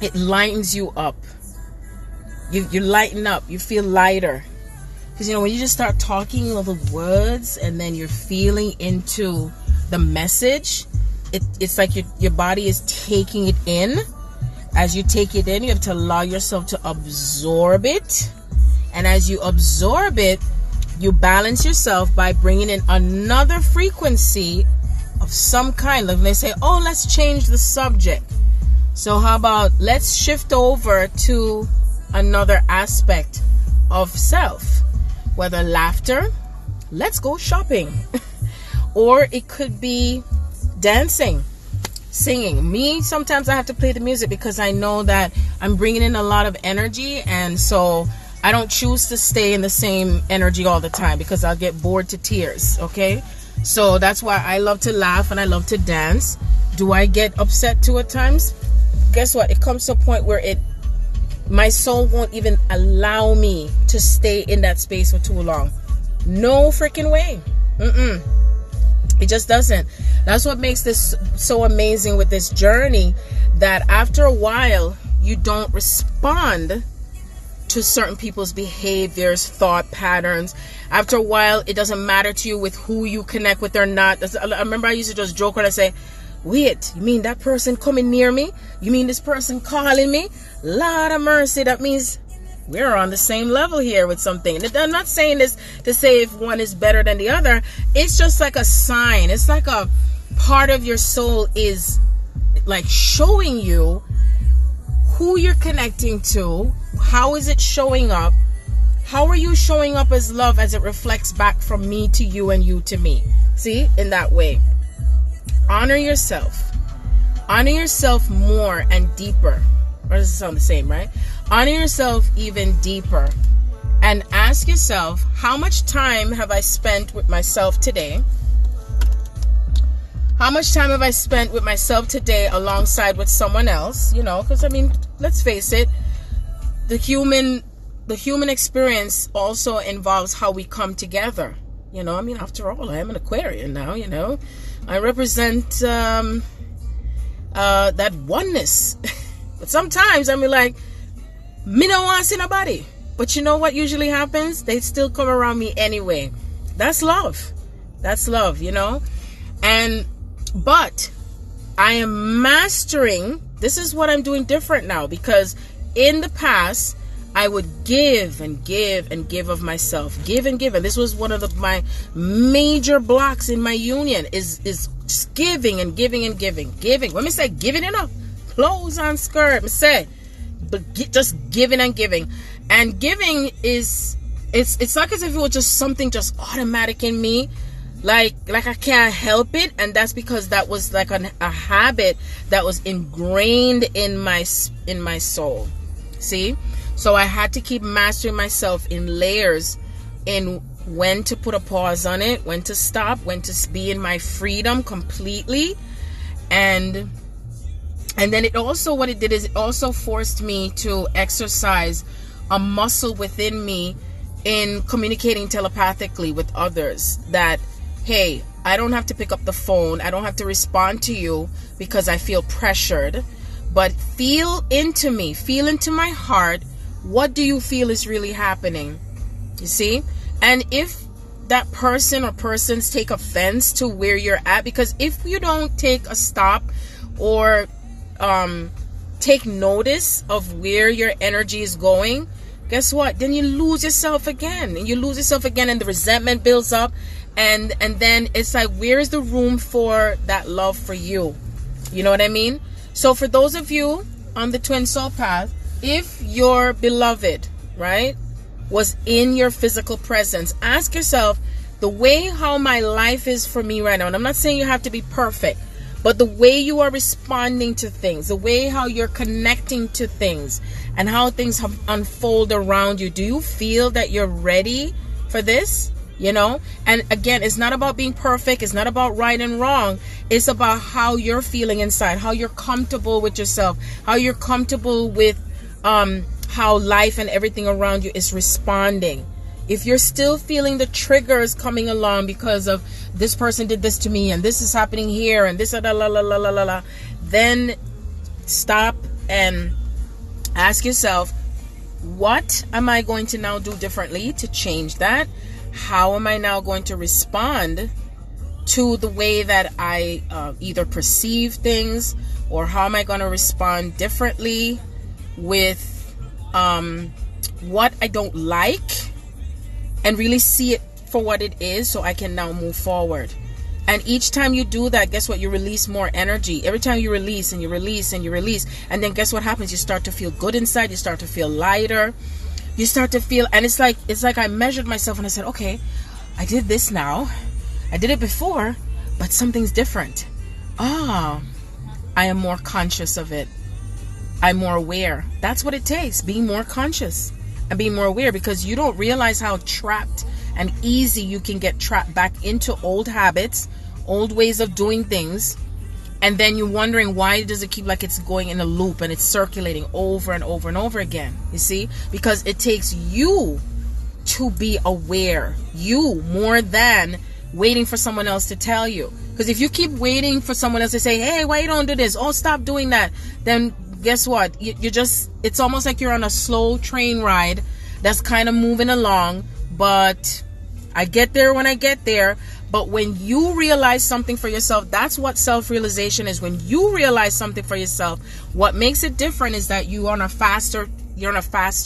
It lightens you up. You lighten up. You feel lighter. Because, you know, when you just start talking all the words and then you're feeling into the message, it's like your body is taking it in. As you take it in, you have to allow yourself to absorb it. And as you absorb it, you balance yourself by bringing in another frequency of some kind. Like they say, oh, let's change the subject. So how about let's shift over to another aspect of self, whether laughter, let's go shopping, or it could be dancing, singing. Me, sometimes I have to play the music because I know that I'm bringing in a lot of energy, and so I don't choose to stay in the same energy all the time because I'll get bored to tears. Okay, so that's why I love to laugh and I love to dance. Do I get upset too at times? Guess what? It comes to a point where my soul won't even allow me to stay in that space for too long. No freaking way. It just doesn't. That's what makes this so amazing with this journey, that after a while you don't respond to certain people's behaviors, thought patterns. After a while, it doesn't matter to you with who you connect with or not. I remember I used to just joke when I say, wait, you mean that person coming near me? You mean this person calling me? Lord of mercy, that means we're on the same level here with something. And I'm not saying this to say if one is better than the other. It's just like a sign. It's like a part of your soul is like showing you who you're connecting to. How is it showing up? How are you showing up as love as it reflects back from me to you and you to me? See, in that way. Honor yourself. Honor yourself more and deeper. Or does it sound the same, right? Honor yourself even deeper. And ask yourself, how much time have I spent with myself today? How much time have I spent with myself today alongside with someone else? You know, because I mean, let's face it, the human experience also involves how we come together. You know, I mean, after all, I am an Aquarian now, you know. I represent that oneness. But sometimes I'm like, me no want to see nobody. But you know what usually happens? They still come around me anyway. That's love. That's love, you know. But I am mastering. This is what I'm doing different now, because in the past I would give and give and give of myself, give and give, and this was one of my major blocks in my union is just giving and giving and giving. When me say giving enough clothes on skirt, me say, but just giving and giving, and giving is it's like as if it was just something just automatic in me. Like I can't help it, and that's because that was like a habit that was ingrained in my soul. See, so I had to keep mastering myself in layers, in when to put a pause on it, when to stop, when to be in my freedom completely, and then it also, what it did is it also forced me to exercise a muscle within me in communicating telepathically with others. That, hey, I don't have to pick up the phone. I don't have to respond to you because I feel pressured. But feel into me. Feel into my heart. What do you feel is really happening? You see? And if that person or persons take offense to where you're at, because if you don't take a stop or take notice of where your energy is going, guess what? Then you lose yourself again. And you lose yourself again, and the resentment builds up. And then it's like, where is the room for that love for you? You know what I mean? So for those of you on the twin soul path, if your beloved, right, was in your physical presence, ask yourself, the way how my life is for me right now, and I'm not saying you have to be perfect, but the way you are responding to things, the way how you're connecting to things, and how things unfold around you, do you feel that you're ready for this? You know, and again, it's not about being perfect. It's not about right and wrong. It's about how you're feeling inside, how you're comfortable with yourself, how you're comfortable with how life and everything around you is responding. If you're still feeling the triggers coming along because of this person did this to me and this is happening here and this then stop and ask yourself, what am I going to now do differently to change that? How am I now going to respond to the way that I either perceive things, or how am I going to respond differently with what I don't like, and really see it for what it is so I can now move forward. And each time you do that, guess what? You release more energy. Every time you release and you release and you release, and then guess what happens? You start to feel good inside. You start to feel lighter. You start to feel, and it's like I measured myself and I said, okay, I did this now. I did it before, but something's different. I am more conscious of it. I'm more aware. That's what it takes, being more conscious and being more aware, because you don't realize how trapped and easy you can get trapped back into old habits, old ways of doing things, and then you're wondering, why does it keep like it's going in a loop and it's circulating over and over and over again? You see, because it takes you to be aware, you, more than waiting for someone else to tell you. Because if you keep waiting for someone else to say, hey, why you don't do this? Oh, stop doing that. Then guess what? You just, it's almost like you're on a slow train ride that's kind of moving along, but I get there when I get there. But when you realize something for yourself, that's what self-realization is. When you realize something for yourself, what makes it different is that you're on a faster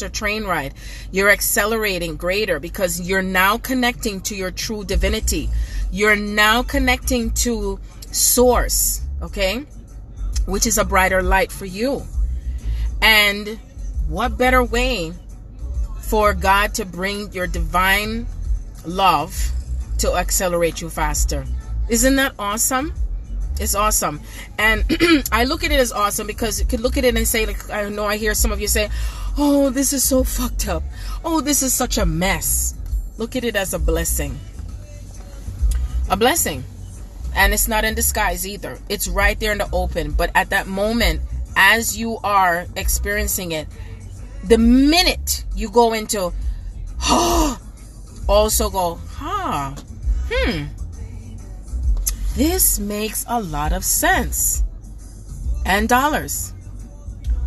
train ride. You're accelerating greater because you're now connecting to your true divinity. You're now connecting to source, okay? Which is a brighter light for you. And what better way for God to bring your divine love to accelerate you faster? Isn't that awesome? It's awesome. And I look at it as awesome because you could look at it and say, like, I know I hear some of you say, oh, this is so fucked up. Oh, this is such a mess. Look at it as a blessing. A blessing. And it's not in disguise either. It's right there in the open. But at that moment, as you are experiencing it, the minute you go into, also go, this makes a lot of sense. And dollars.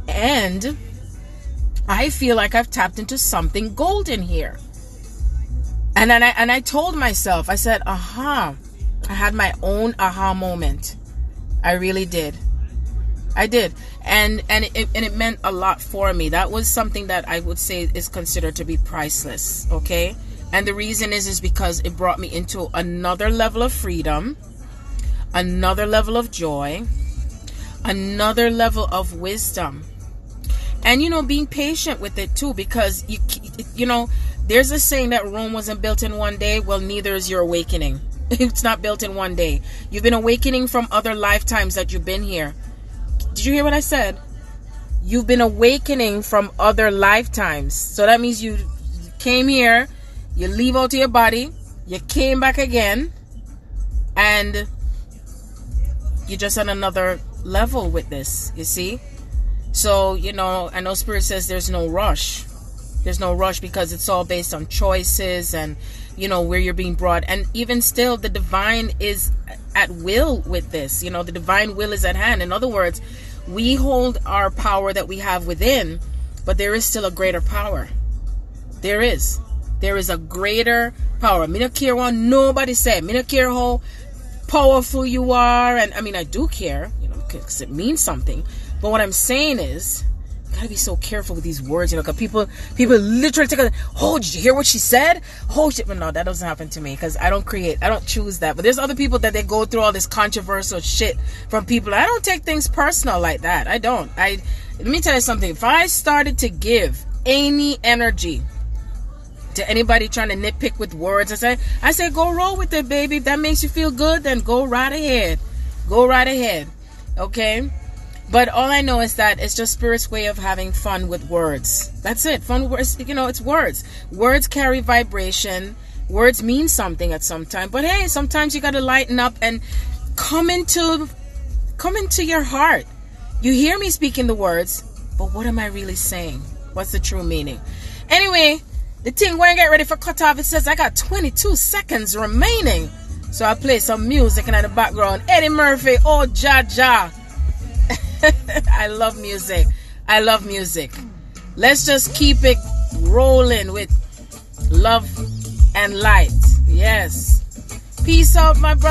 And I feel like I've tapped into something golden here. And I told myself, I said, I had my own aha moment. I really did. I did. And it meant a lot for me. That was something that I would say is considered to be priceless. Okay. And the reason is because it brought me into another level of freedom, another level of joy, another level of wisdom. And, being patient with it too, because, there's a saying that Rome wasn't built in one day. Well, neither is your awakening. It's not built in one day. You've been awakening from other lifetimes that you've been here. Did you hear what I said? You've been awakening from other lifetimes. So that means you came here, you leave out of your body, you came back again, and you're just on another level with this, you see? So, I know Spirit says there's no rush. There's no rush because it's all based on choices and, where you're being brought. And even still, the divine is at will with this. The divine will is at hand. In other words, we hold our power that we have within, but there is still a greater power. There is. There is a greater power. Me not care what nobody said. Me not care how powerful you are. And I do care, because it means something. But what I'm saying is, you gotta be so careful with these words, because people literally take did you hear what she said? Oh shit, but no, that doesn't happen to me, because I don't choose that. But there's other people that they go through all this controversial shit from people. I don't take things personal like that. I don't. Let me tell you something. If I started to give any energy to anybody trying to nitpick with words, I say go roll with it, baby. If that makes you feel good, then go right ahead. Go right ahead. Okay? But all I know is that it's just Spirit's way of having fun with words. That's it. Fun words, it's words. Words carry vibration. Words mean something at some time. But hey, sometimes you got to lighten up and come into your heart. You hear me speaking the words, but what am I really saying? What's the true meaning? Anyway, the thing when I get ready for cut off, it says I got 22 seconds remaining. So I play some music in the background. Eddie Murphy, oh Jaja. I love music. I love music. Let's just keep it rolling with love and light. Yes. Peace out, my brother.